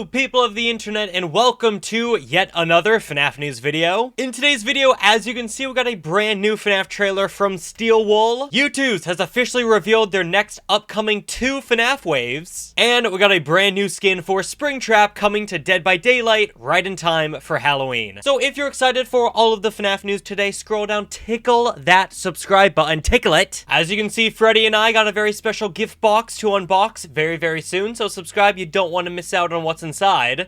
Hello people of the internet and welcome to yet another FNaF news video. In today's video, as you can see, we got a brand new FNaF trailer from Steelwool. Youtooz has officially revealed their next upcoming 2 FNaF waves. And we got a brand new skin for Springtrap coming to Dead by Daylight right in time for Halloween. So if you're excited for all of the FNaF news today, scroll down, tickle that subscribe button, tickle it. As you can see, Freddy and I got a very special gift box to unbox very soon, so subscribe, you don't want to miss out on what's inside.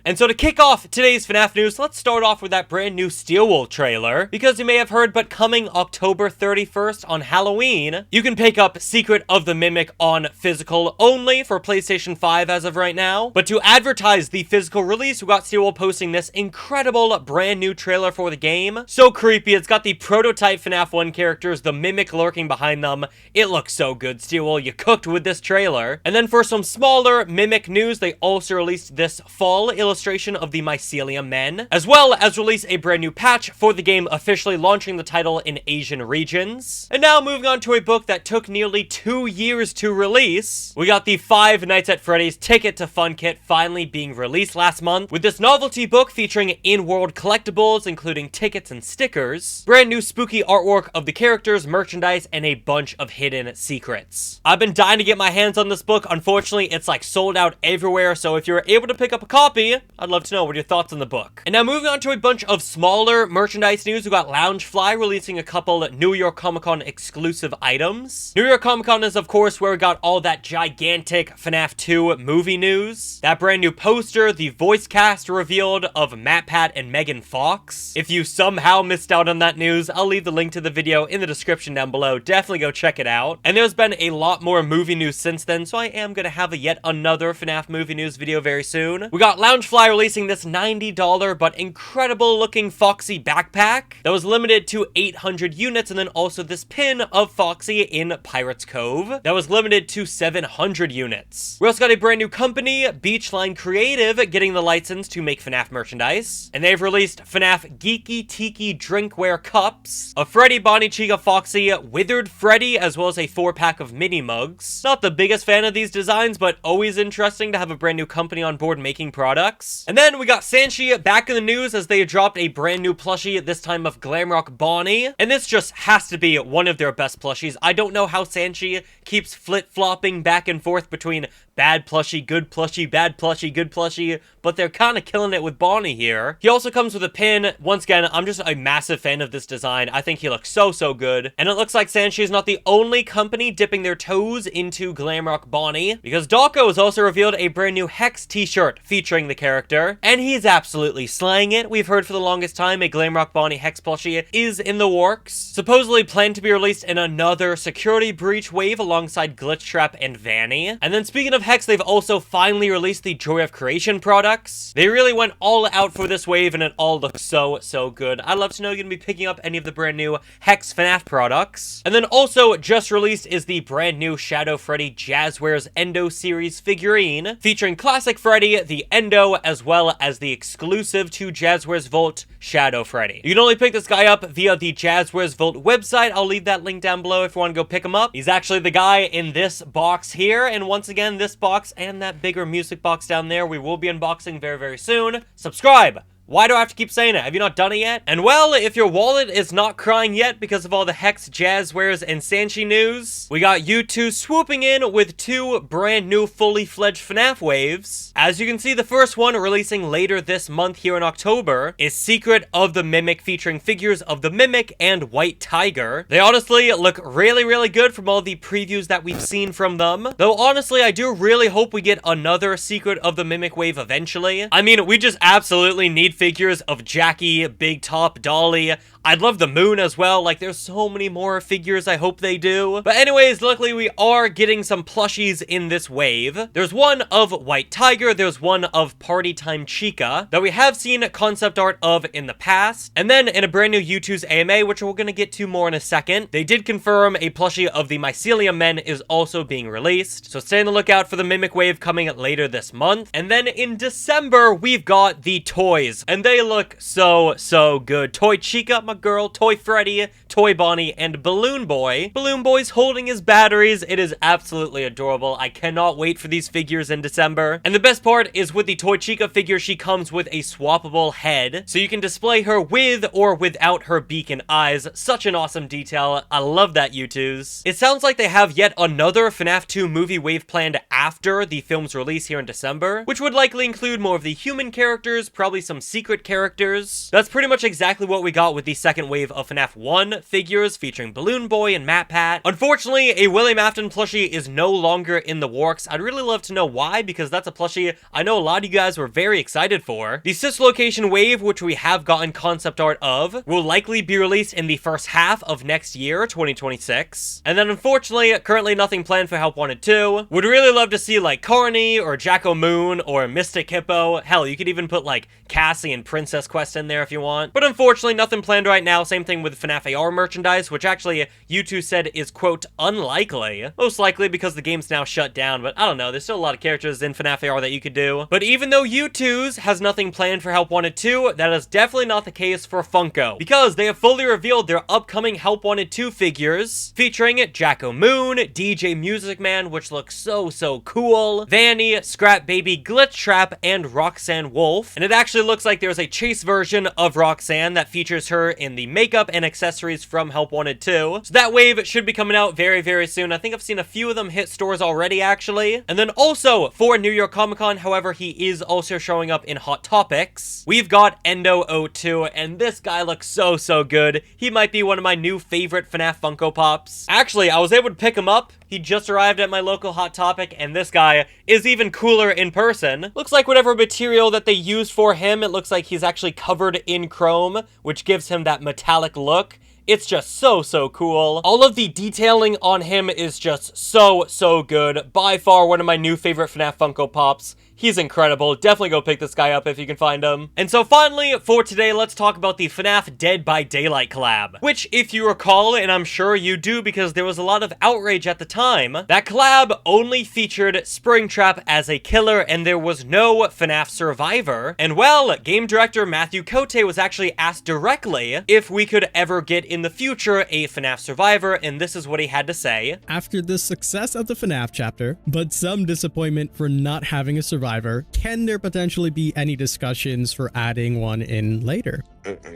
And so to kick off today's FNaF news, let's start off with that brand new Steelwool trailer. Because you may have heard, but coming October 31st on Halloween, you can pick up Secret of the Mimic on physical only for PlayStation 5 as of right now. But to advertise the physical release, we got Steelwool posting this incredible brand new trailer for the game. So creepy, it's got the prototype FNaF 1 characters, the Mimic lurking behind them. It looks so good, Steelwool, you cooked with this trailer. And then for some smaller Mimic news, they also released this fall illustration of the Mycelium Men, as well as release a brand new patch for the game, officially launching the title in Asian regions. And now moving on to a book that took nearly 2 years to release. We got the 5 Nights at Freddy's Ticket to Fun kit finally being released last month, with this novelty book featuring in-world collectibles, including tickets and stickers, brand new spooky artwork of the characters, merchandise, and a bunch of hidden secrets. I've been dying to get my hands on this book. Unfortunately, it's like sold out everywhere, so if you're able to pick up a copy, I'd love to know what your thoughts on the book. And now moving on to a bunch of smaller merchandise news, we got Loungefly releasing a couple New York Comic Con exclusive items. New York Comic Con is of course where we got all that gigantic FNaF 2 movie news, that brand new poster, the voice cast revealed of MatPat and Megan Fox. If you somehow missed out on that news, I'll leave the link to the video in the description down below. Definitely go check it out. And there's been a lot more movie news since then, so I am gonna have a yet another FNaF movie news video very soon. We got Loungefly releasing this $90 but incredible looking Foxy backpack that was limited to 800 units, and then also this pin of Foxy in Pirates Cove that was limited to 700 units. We also got a brand new company, Beachline Creative, getting the license to make FNaF merchandise, and they've released FNaF Geeki Tiki drinkware cups, a Freddy, Bonnie, Chica, Foxy, Withered Freddy, as well as a 4-pack of mini mugs. Not the biggest fan of these designs, but always interesting to have a brand new company on board making products. And then we got Sanshee back in the news as they dropped a brand new plushie, this time of Glamrock Bonnie, and this just has to be one of their best plushies. I don't know how Sanshee keeps flip-flopping back and forth between bad plushie, good plushie, bad plushie, good plushie, but they're kind of killing it with Bonnie here. He also comes with a pin. Once again, I'm just a massive fan of this design. I think he looks so good. And it looks like Sanshee is not the only company dipping their toes into Glamrock Bonnie, because Dawko has also revealed a brand new Hex t-shirt featuring the character, and he's absolutely slaying it. We've heard for the longest time a Glamrock Bonnie Hex plushie is in the works, supposedly planned to be released in another security breach wave alongside Glitchtrap and Vanny. And then speaking of Hex, they've also finally released the Joy of Creation products. They really went all out for this wave, and it all looks so good. I'd love to know you're gonna be picking up any of the brand new Hex FNaF products. And then also just released is the brand new Shadow Freddy Jazwares Endo series figurine, featuring classic Freddy, the Endo, as well as the exclusive to Jazwares Vault Shadow Freddy. You can only pick this guy up via the Jazwares Vault website. I'll leave that link down below if you want to go pick him up. He's actually the guy in this box here, and once again, this box and that bigger music box down there we will be unboxing very soon. Subscribe! Why do I have to keep saying it? Have you not done it yet? And well, if your wallet is not crying yet because of all the Hex, Jazwares, and Sanshee news, we got Youtooz swooping in with 2 brand new fully fledged FNaF waves. As you can see, the first one releasing later this month here in October is Secret of the Mimic, featuring figures of the Mimic and White Tiger. They honestly look really good from all the previews that we've seen from them. Though honestly, I do really hope we get another Secret of the Mimic wave eventually. I mean, we just absolutely need figures of Jackie, Big Top, Dolly. I'd love the Moon as well. Like, there's so many more figures. I hope they do. But anyways, luckily we are getting some plushies in this wave. There's one of White Tiger. There's one of Party Time Chica that we have seen concept art of in the past. And then in a brand new Youtooz AMA, which we're going to get to more in a second, they did confirm a plushie of the Mycelium Men is also being released. So stay on the lookout for the Mimic wave coming later this month. And then in December, we've got the toys and they look so good. Toy Chica, my girl, Toy Freddy, Toy Bonnie, and Balloon Boy. Balloon Boy's holding his batteries. It is absolutely adorable. I cannot wait for these figures in December. And the best part is with the Toy Chica figure, she comes with a swappable head, so you can display her with or without her beak and eyes. Such an awesome detail. I love that, Youtooz. It sounds like they have yet another FNAF 2 movie wave planned after the film's release here in December, which would likely include more of the human characters, probably some secret characters. That's pretty much exactly what we got with the second wave of FNAF 1 figures featuring Balloon Boy and MatPat. Unfortunately, a William Afton plushie is no longer in the works. I'd really love to know why, because that's a plushie I know a lot of you guys were very excited for. The Sis Location wave, which we have gotten concept art of, will likely be released in the first half of next year, 2026. And then unfortunately, currently nothing planned for Help Wanted 2. Would really love to see like Carney or Jacko Moon or Mystic Hippo. Hell, you could even put like Cassie and Princess Quest in there if you want. But unfortunately, nothing planned right now. Same thing with FNAF AR merchandise, which actually Youtooz said is, quote, unlikely. Most likely because the game's now shut down, but I don't know. There's still a lot of characters in FNAF AR that you could do. But even though Youtooz has nothing planned for Help Wanted 2, that is definitely not the case for Funko, because they have fully revealed their upcoming Help Wanted 2 figures, featuring Jacko Moon, DJ Music Man, which looks so cool, Vanny, Scrap Baby, Glitch Trap, and Roxanne Wolf. And it actually looks like there's a chase version of Roxanne that features her in the makeup and accessories from Help Wanted 2. So that wave should be coming out very soon. I think I've seen a few of them hit stores already, actually. And then also for New York Comic Con, however, he is also showing up in Hot Topics. We've got Endo02, and this guy looks so good. He might be one of my new favorite FNAF Funko Pops. Actually, I was able to pick him up. He just arrived at my local Hot Topic, and this guy is even cooler in person. Looks like whatever material that they used for him, it looks like he's actually covered in chrome, which gives him that metallic look. It's just so cool. All of the detailing on him is just so good. By far one of my new favorite FNAF Funko Pops. He's incredible. Definitely go pick this guy up if you can find him. And so finally, for today, let's talk about the FNAF Dead by Daylight collab. Which, if you recall, and I'm sure you do because there was a lot of outrage at the time, that collab only featured Springtrap as a killer and there was no FNAF survivor. And well, game director Matthew Cote was actually asked directly if we could ever get in the future a FNAF survivor, and this is what he had to say. After the success of the FNAF chapter, but some disappointment for not having a survivor, can there potentially be any discussions for adding one in later?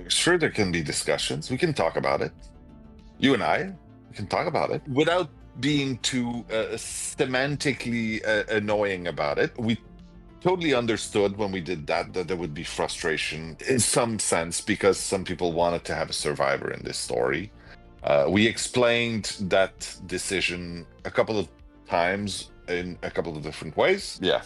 Sure, there can be discussions. We can talk about it. You and I, we can talk about it without being too semantically annoying about it. We totally understood when we did that there would be frustration in some sense because some people wanted to have a survivor in this story. We explained that decision a couple of times in a couple of different ways. Yeah.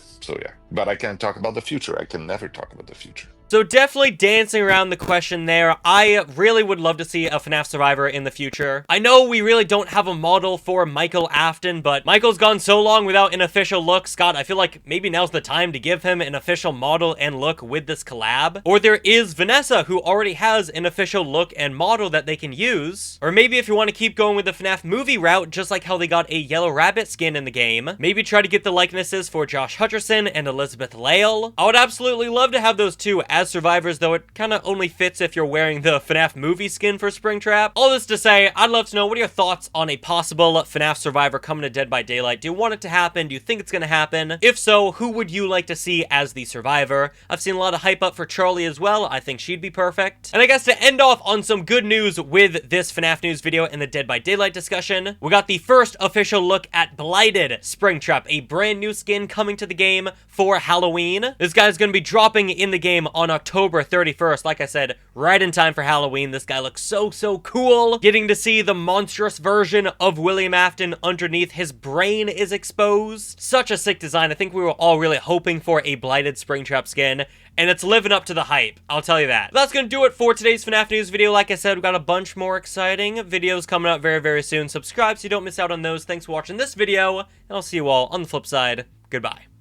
But I can't talk about the future. I can never talk about the future. So definitely dancing around the question there. I really would love to see a FNAF survivor in the future. I know we really don't have a model for Michael Afton, but Michael's gone so long without an official look. Scott, I feel like maybe now's the time to give him an official model and look with this collab. Or there is Vanessa, who already has an official look and model that they can use. Or maybe if you want to keep going with the FNAF movie route, just like how they got a Yellow Rabbit skin in the game, maybe try to get the likenesses for Josh Hutcherson and Elizabeth Lail. I would absolutely love to have those two as survivors, though it kind of only fits if you're wearing the FNAF movie skin for Springtrap. All this to say, I'd love to know, what are your thoughts on a possible FNAF survivor coming to Dead by Daylight? Do you want it to happen? Do you think it's going to happen? If so, who would you like to see as the survivor? I've seen a lot of hype up for Charlie as well. I think she'd be perfect. And I guess to end off on some good news with this FNAF news video and the Dead by Daylight discussion, we got the first official look at Blighted Springtrap, a brand new skin coming to the game for Halloween. This guy's going to be dropping in the game on October 31st. Like I said, right in time for Halloween. This guy looks so cool. Getting to see the monstrous version of William Afton underneath his brain is exposed. Such a sick design. I think we were all really hoping for a Blighted Springtrap skin, and it's living up to the hype, I'll tell you that. That's gonna do it for today's FNAF news video. Like I said, we've got a bunch more exciting videos coming out very soon. Subscribe so you don't miss out on those. Thanks for watching this video, and I'll see you all on the flip side. Goodbye.